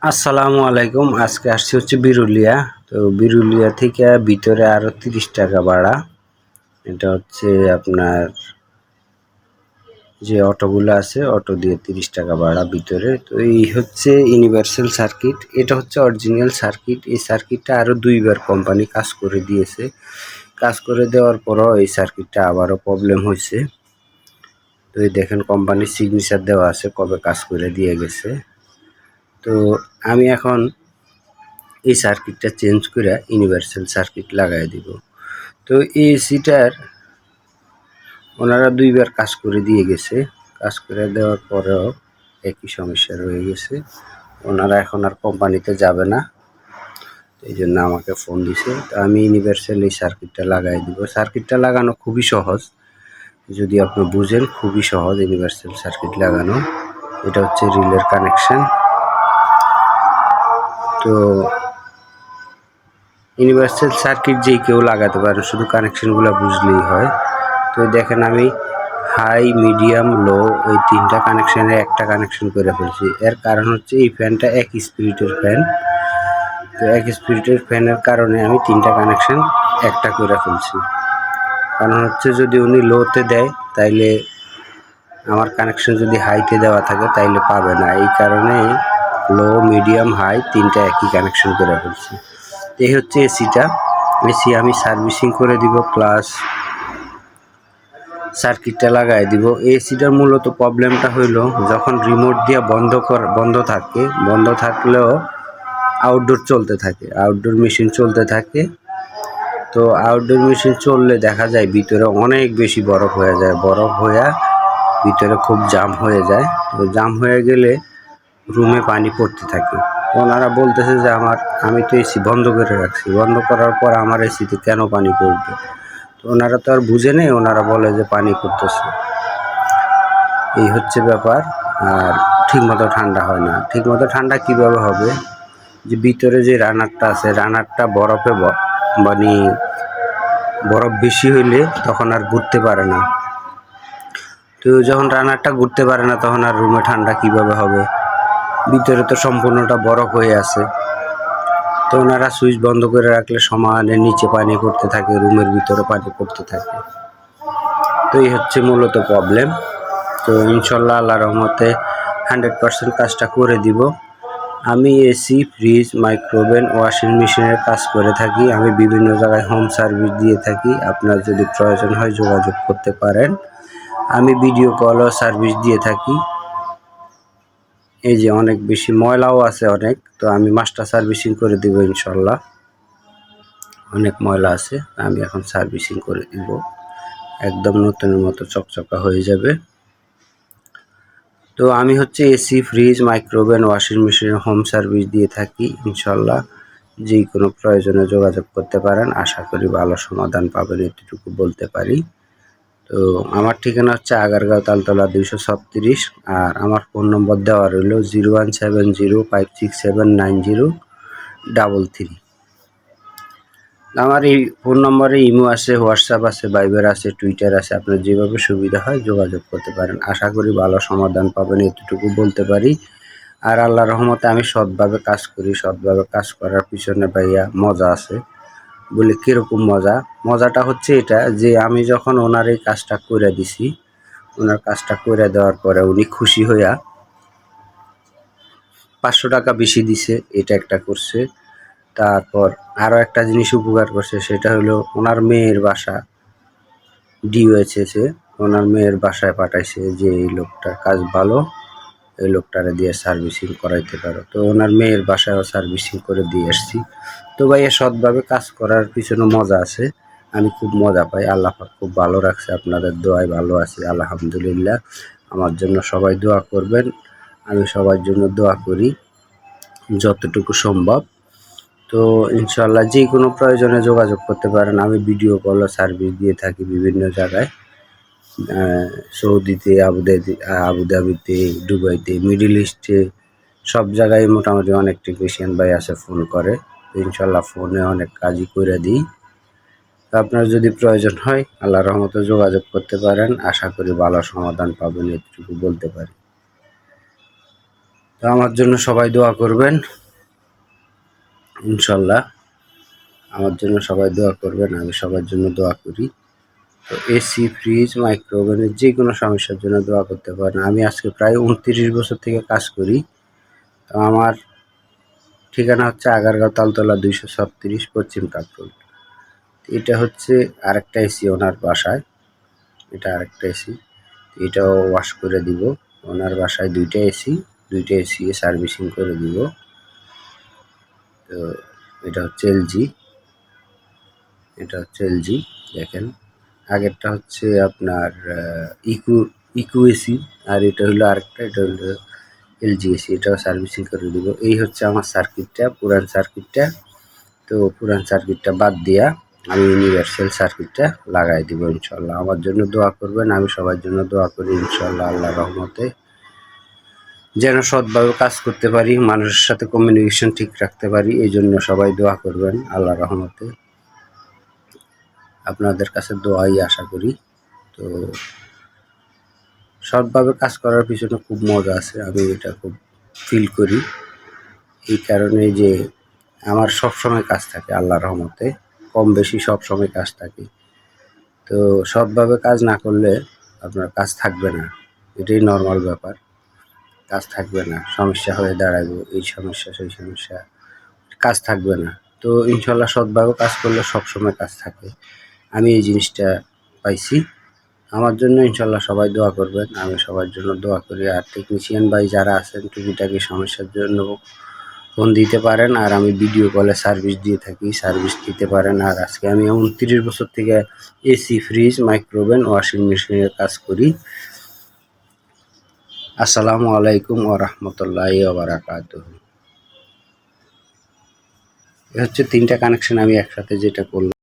আসসালামু আলাইকুম। আজকে আসছি হচ্ছে বিরুলিয়া। তো বিরুলিয়া থেকে ভিতরে আরো 30 টাকা ভাড়া। এটা হচ্ছে আপনার যে অটোগুলো আছে, অটো দিয়ে 30 টাকা ভাড়া ভিতরে। তো এই হচ্ছে ইউনিভার্সাল সার্কিট। এটা হচ্ছে অরিজিনাল সার্কিট। এই সার্কিটটা আরো 2বার কোম্পানি কাজ করে দিয়েছে। কাজ করে দেওয়ার পরও এই সার্কিটটা আবারও প্রবলেম হয়েছে। তো এই দেখেন কোম্পানির সিগনেচার দেওয়া আছে কবে কাজ করে দিয়ে গেছে। তো আমি এখন এই সার্কিটটা চেঞ্জ করে ইউনিভার্সাল সার্কিট লাগাই দিব। তো এই এসিটার ওনারা 2বার কাজ করে দিয়ে গেছে। কাজ করে দেওয়ার পরেও একই সমস্যা রয়ে গেছে। ওনারা এখন আর কোম্পানিতে যাবে না, এই জন্য আমাকে ফোন দিছে। তো আমি ইউনিভার্সাল এই সার্কিটটা লাগাই দিব। সার্কিটটা লাগানো খুবই সহজ, যদি আপনি বুঝেন খুবই সহজ ইউনিভার্সাল সার্কিট লাগানো। এটা হচ্ছে রিলের কানেকশন। তো ইউনিভার্সাল সার্কিট যে কেউ লাগাতে পারে, শুধু কানেকশনগুলো বুঝলেই হয়। তো দেখেন আমি হাই, মিডিয়াম, লো এই 3টা কানেকশানে একটা কানেকশন করে ফেলছি। এর কারণ হচ্ছে এই ফ্যানটা এক স্পিরিটের ফ্যান। তো এক স্পিরিটের ফ্যানের কারণে আমি 3টা কানেকশন একটা করে ফেলছি। কারণ হচ্ছে যদি উনি লোতে দেয় তাইলে আমার কানেকশন যদি হাইতে দেওয়া থাকে তাইলে পাবে না। এই কারণে লো, মিডিয়াম, হাই 3টা একই কানেকশন করে ফেলছি। এই হচ্ছে এসিটা। এসি আমি সার্ভিসিং করে দিব, প্লাস সার্কিটটা লাগাই দিব। এসিটার মূলত প্রবলেমটা হইল যখন রিমোট দিয়ে বন্ধ থাকে, বন্ধ থাকলেও আউটডোর চলতে থাকে, আউটডোর মেশিন চলতে থাকে। তো আউটডোর মেশিন চললে দেখা যায় ভিতরে অনেক বেশি বরফ হয়ে যায়, বরফ হয়ে ভিতরে খুব জাম হয়ে যায়। তো জাম হয়ে গেলে রুমে পানি পড়তে থাকে। ওনারা বলতেছে যে আমি তো এসি বন্ধ করে রাখছি, বন্ধ করার পর আমার এসিতে কেন পানি পড়বে। তো ওনারা তো আর বুঝে নেই, ওনারা বলে যে পানি পড়তেছে। এই হচ্ছে ব্যাপার। আর ঠিকমতো ঠান্ডা হয় না। ঠিকমতো ঠান্ডা কিভাবে হবে, যে ভিতরে যে রানারটা আছে, রানারটা বরফে মানে বরফ বেশি হইলে তখন আর ঘুরতে পারে না। তো যখন রানারটা ঘুরতে পারে না তখন আর রুমে ঠান্ডা কিভাবে হবে, ভিতরে তো সম্পূর্ণটা বরফ হয়ে আছে। তো ওনারা সুইচ বন্ধ করে রাখলে সমানে নিচে পানি পড়তে থাকে, রুমের ভিতরে পানি পড়তে থাকে। তো এই হচ্ছে মূলত প্রবলেম। তো ইনশাল্লাহ আল্লাহর রহমতে 100% কাজটা করে দিব। আমি এসি, ফ্রিজ, মাইক্রোওভেন, ওয়াশিং মেশিনের কাজ করে থাকি। আমি বিভিন্ন জায়গায় হোম সার্ভিস দিয়ে থাকি। আপনার যদি প্রয়োজন হয় যোগাযোগ করতে পারেন। আমি ভিডিও কলও সার্ভিস দিয়ে থাকি। এই যে অনেক বেশি ময়লাও আছে অনেক, তো আমি মাস্টার সার্ভিসিং করে দিব ইনশাল্লাহ। অনেক ময়লা আছে, আমি এখন সার্ভিসিং করে দিব, একদম নতুনের মতো চকচকা হয়ে যাবে। তো আমি হচ্ছে এসি, ফ্রিজ, মাইক্রোওভেন, ওয়াশিং মেশিনের হোম সার্ভিস দিয়ে থাকি ইনশাল্লাহ। যে কোনো প্রয়োজনে যোগাযোগ করতে পারেন, আশা করি ভালো সমাধান পাবেন, এতটুকু বলতে পারি। তো আমার ঠিকানা হচ্ছে আগারগাঁও, তালতলা 236। আর আমার ফোন নম্বর দেওয়া রইল 01705679033। আমার এই ফোন নম্বরে ইমো আছে, হোয়াটসঅ্যাপ আছে, ভাইবার আছে, টুইটার আছে। আপনার যেভাবে সুবিধা হয় যোগাযোগ করতে পারেন, আশা করি ভালো সমাধান পাবেন, এতটুকু বলতে পারি। আর আল্লাহর রহমতে আমি সৎভাবে কাজ করি। সৎভাবে কাজ করার পিছনে ভাইয়া মজা আছে। বলে কীরকম মজা? মজাটা হচ্ছে এটা, যে আমি যখন ওনার এই কাজটা করে দিছি, ওনার কাজটা করে দেওয়ার পরে উনি খুশি হইয়া 500 টাকা বেশি দিছে, এটা একটা করছে। তারপর আরও একটা জিনিস উপকার করছে, সেটা হলো ওনার মেয়ের বাসা ডিওএইচএসে ওনার মেয়ের বাসায় পাঠাইছে যে এই লোকটার কাজ ভালো, এই লোকটারে দিয়ে সার্ভিসিং করাইতে পারো। তো ওনার মেয়ের বাসায়ও সার্ভিসিং করে দিয়ে আসছি। তো ভাইয়া সৎভাবে কাজ করার পিছনে মজা আছে, আমি খুব মজা পাই। আল্লাহ পাক খুব ভালো রাখছে, আপনাদের দোয়ায় ভালো আছি আলহামদুলিল্লাহ। আমার জন্য সবাই দোয়া করবেন, আমি সবার জন্য দোয়া করি যতটুকু সম্ভব। তো ইনশাল্লাহ যে কোনো প্রয়োজনে যোগাযোগ করতে পারেন। আমি ভিডিও কলও সার্ভিস দিয়ে থাকি বিভিন্ন জায়গায়, সৌদিতে, আবুধাবিতে, দুবাইতে, মিডল ইস্টে, সব জায়গায় মোটামুটি অনেক টেকনিশিয়ান ভাই আসে, ফোন করে। ইনশাল্লাহ ফোনে অনেক কাজই করে দিই। তো আপনার যদি প্রয়োজন হয় আল্লাহর রহমতে যোগাযোগ করতে পারেন, আশা করি ভালো সমাধান পাবেন, এটুকু বলতে পারি। তো আমার জন্য সবাই দোয়া করবেন ইনশাল্লাহ। আমার জন্য সবাই দোয়া করবেন, আমি সবার জন্য দোয়া করি। তো এসি, ফ্রিজ, মাইক্রোওভেনের যে কোনো সমস্যার জন্য দোয়া করতে পারেন। আমি আজকে প্রায় 29 বছর থেকে কাজ করি। তো আমার ঠিকানা হচ্ছে আগারগাঁও তালতলা 236 পশ্চিম কাকরুল। এটা হচ্ছে আরেকটা এসি ওনার বাসায়, এটা আরেকটা এসি, এটাও ওয়াশ করে দিব। ওনার বাসায় দুইটা এসি সার্ভিসিং করে দিব। তো এটা হচ্ছে এলজি, দেখেন। আগেরটা হচ্ছে আপনার ইকো এসি, আর এটা হলো আরেকটা, এটা হলো এলজি এসি, এটাও সার্ভিসিং করে দিব। এই হচ্ছে আমার সার্কিটটা, পুরান সার্কিটটা। তো পুরান সার্কিটটা বাদ দিয়া আমি ইউনিভার্সাল সার্কিটটা লাগাই দিব ইনশাল্লাহ। আমার জন্য দোয়া করবেন, আমি সবার জন্য দোয়া করি ইনশাল্লাহ। আল্লাহর রহমতে যেন সৎভাবে কাজ করতে পারি, মানুষের সাথে কমিউনিকেশন ঠিক রাখতে পারি, এই জন্য সবাই দোয়া করবেন আল্লাহর রহমতে। আপনাদের কাছে দোয়াই আশা করি। তো সৎভাবে কাজ করার পিছনে খুব মজা আছে, আমি এটা খুব ফিল করি। এই কারণে যে আমার সব সময় কাজ থাকে আল্লাহর রহমতে, কম বেশি সব সময় কাজ থাকে। তো সৎভাবে কাজ না করলে আপনার কাজ থাকবে না, এটাই নর্মাল ব্যাপার। কাজ থাকবে না, সমস্যা হয়ে দাঁড়াবে, এই সমস্যা সেই সমস্যা, কাজ থাকবে না। তো ইনশাল্লাহ সৎভাবে কাজ করলে সবসময় কাজ থাকে, আমি এই জিনিসটা পাইছি। আমার জন্য ইনশাল্লাহ সবাই দোয়া করবেন, আমি সবার জন্য দোয়া করি। আর টেকনিশিয়ান ভাই যারা আছেন টুকিটাকি সমস্যার জন্য ফোন দিতে পারেন, আর আমি ভিডিও কলে সার্ভিস দিয়ে থাকি, সার্ভিস দিতে পারেন। আর আজকে আমি 29 বছর থেকে এসি, ফ্রিজ, মাইক্রোওভেন, ওয়াশিং মেশিনের কাজ করি। আসসালামু আলাইকুম ওয়া রাহমাতুল্লাহি ওয়া বারাকাতুহু। এ হচ্ছে 3টা কানেকশন আমি একসাথে যেটা করলাম।